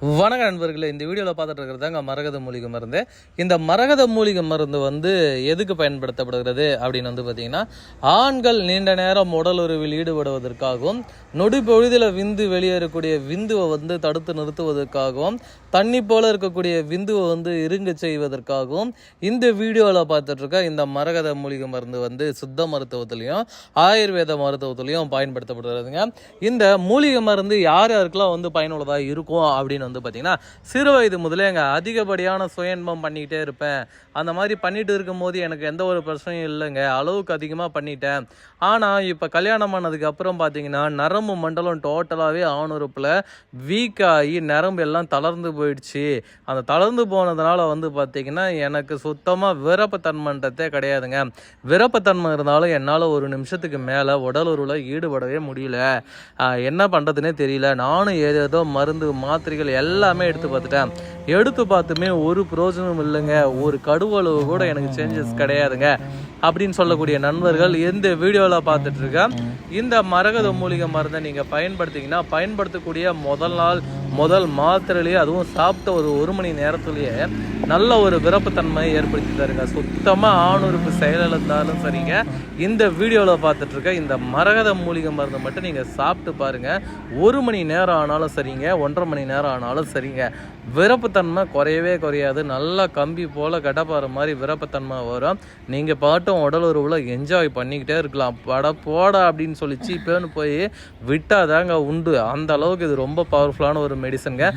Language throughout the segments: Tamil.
வணக்க நண்பர்களே, இந்த வீடியோவில் பார்த்துட்டு இருக்கிறதாங்க மரகத மூலிகை மருந்து. இந்த மரகத மூலிகை மருந்து எதுக்கு பயன்படுத்தப்படுகிறது அப்படின்னு பார்த்தீங்கன்னா, ஆண்கள் நீண்ட நேரம் உடலுறவில் ஈடுபடுவதற்காகவும், நொடி பொழுதில் விந்து வெளியேறக்கூடிய விந்துவை தடுத்து நிறுத்துவதற்காகவும், தண்ணி போல இருக்கக்கூடிய விந்துவை இருங்க செய்வதற்காகவும் இந்த வீடியோவில் பார்த்துட்டு இருக்க இந்த மரகத மூலிகை மருந்து சுத்த மருத்துவத்திலையும் ஆயுர்வேத மருத்துவத்திலையும் பயன்படுத்தப்படுகிறதுங்க. இந்த மூலிகை மருந்து யார் யாருக்கெல்லாம் பயனுள்ளதாக இருக்கும் அப்படின்னு பார்த்தீங்கன்னா, சிறு வயது முதலே அதிகப்படியான சுயன்பம் பண்ணிக்கிட்டே இருப்பேன். அந்த மாதிரி பண்ணிட்டு இருக்கும் போது எனக்கு எந்த ஒரு பிரச்சனையும் இல்லைங்க, அளவுக்கு அதிகமாக பண்ணிட்டேன். ஆனால் இப்போ கல்யாணம் ஆனதுக்கு அப்புறம் பார்த்தீங்கன்னா, நரம்பு மண்டலம் டோட்டலாகவே ஆணுறுப்பில் வீக் ஆகி நரம்பு எல்லாம் தளர்ந்து போயிடுச்சு. அந்த தளர்ந்து போனதுனால பார்த்தீங்கன்னா, எனக்கு சுத்தமாக விருப்பத்தன்மைன்றதே கிடையாதுங்க. விருப்பத்தன்மை இருந்தாலும் என்னால் ஒரு நிமிஷத்துக்கு மேலே உடல் உறவில் ஈடுபடவே முடியல. என்ன பண்ணுறதுனே தெரியல. நானும் ஏதேதோ மருந்து மாத்திரைகள் எல்லாமே எடுத்து பார்த்துட்டேன். எடுத்து பார்த்துமே ஒரு பிரயோஜனம் இல்லைங்க. ஒரு கடுவளவு கூட எனக்கு சேஞ்சஸ் கிடையாதுங்க அப்படின்னு சொல்லக்கூடிய நண்பர்கள் இந்த வீடியோவில் பார்த்துட்டு இருக்கேன். இந்த மரகத மூலிகை மருந்தை நீங்கள் பயன்படுத்திங்கன்னா, பயன்படுத்தக்கூடிய முதல் மாத்திரையிலேயே, அதுவும் சாப்பிட்ட ஒரு மணி நேரத்துலேயே நல்ல ஒரு விருப்பத்தன்மையை ஏற்படுத்தி தருங்க. சுத்தமாக ஆணுறுப்பு செயலிழந்தாலும் சரிங்க, இந்த வீடியோவில் பார்த்துட்டு இருக்க இந்த மரகத மூலிகை மருந்தை மட்டும் நீங்கள் சாப்பிட்டு பாருங்கள். 1 மணி நேரம் ஆனாலும் சரிங்க, 1.5 மணி நேரம் ஆனாலும் சரிங்க, விருப்பத்தன்மை குறையவே குறையாது. நல்லா கம்பி போல் கடப்பாற மாதிரி விருப்பத்தன்மை வரும். நீங்கள் பாட்டும் உடல் உறவுல என்ஜாய் பண்ணிக்கிட்டே இருக்கலாம். போட அப்படின்னு சொல்லி சீப்பேன்னு போய் விட்டாதாங்க உண்டு. அந்த அளவுக்கு இது ரொம்ப பவர்ஃபுல்லான ஒரு மெடிசனுங்க.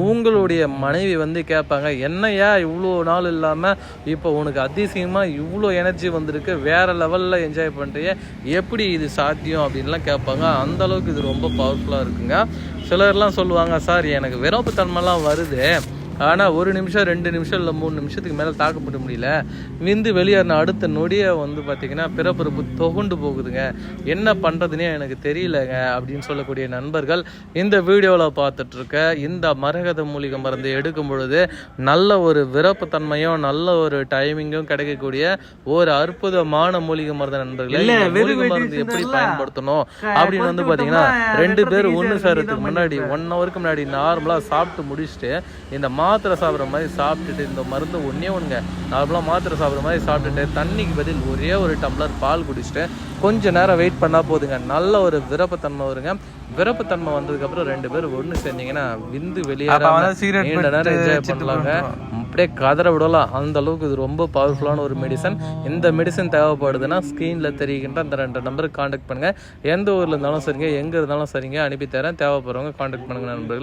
உங்களுடைய மனைவி கேட்பாங்க, என்னையா இவ்வளோ நாள் இல்லாமல் இப்போ உனக்கு அதிசயமாக இவ்வளோ எனர்ஜி வந்திருக்கு, வேற லெவலில் என்ஜாய் பண்ணுறிய, எப்படி இது சாத்தியம் அப்படின்லாம் கேட்பாங்க. அந்த அளவுக்கு இது ரொம்ப பவர்ஃபுல்லாக இருக்குங்க. சிலர்லாம் சொல்லுவாங்க, சார் எனக்கு விருப்பத்தன்மைலாம் வருது, ஆனால் 1 நிமிஷம் 2 நிமிஷம் இல்லை 3 நிமிஷத்துக்கு மேலே தாக்கப்பட முடியல, விந்து வெளியேறின அடுத்த நொடியை பார்த்தீங்கன்னா பிறப்புறுப்பு தொகுண்டு போகுதுங்க, என்ன பண்ணுறதுனே எனக்கு தெரியலங்க அப்படின்னு சொல்லக்கூடிய நண்பர்கள் இந்த வீடியோவில் பார்த்துட்ருக்க இந்த மரகத மூலிகை மருந்து எடுக்கும் பொழுது நல்ல ஒரு விருப்பத்தன்மையும் நல்ல ஒரு டைமிங்கும் கிடைக்கக்கூடிய ஒரு அற்புதமான மூலிகை மருந்து நண்பர்கள். மூலிகை மருந்து எப்படி பயன்படுத்தணும் அப்படின்னு பார்த்தீங்கன்னா, 2 பேர் ஒன்று சேர்றதுக்கு முன்னாடி 1 ஹவருக்கு முன்னாடி நார்மலாக சாப்பிட்டு முடிச்சுட்டு இந்த மாத்திரை சாப்பிட்ற மாதிரி சாப்பிட்டுட்டு, இந்த மருந்து ஒன்றுங்க நார்மலாக மாத்திரை சாப்பிட்ற மாதிரி சாப்பிட்டுட்டு தண்ணிக்கு பதில் ஒரே ஒரு டம்ளர் பால் குடிச்சிட்டு கொஞ்சம் நேரம் வெயிட் பண்ணால் போதுங்க, நல்ல ஒரு விருப்பத்தன்மை வருங்க. விருப்பத்தன்மை வந்ததுக்கப்புறம் 2 பேர் ஒன்று சேர்ந்தீங்கன்னா விந்து வெளியேற நீண்ட நேரம் என்ஜாய் பண்ணலாங்க, அப்படியே கதற விடலாம். அந்த அளவுக்கு இது ரொம்ப பவர்ஃபுல்லான ஒரு மெடிசன். இந்த மெடிசன் தேவைப்படுதுன்னா ஸ்க்ரீனில் தெரிகின்ற அந்த 2 நம்பருக்கு கான்டாக்ட் பண்ணுங்கள். எந்த ஊரில் இருந்தாலும் சரிங்க, எங்கே இருந்தாலும் சரிங்க, அனுப்பி தரேன். தேவைப்படுறவங்க கான்டாக்ட் பண்ணுங்க நண்பர்களே.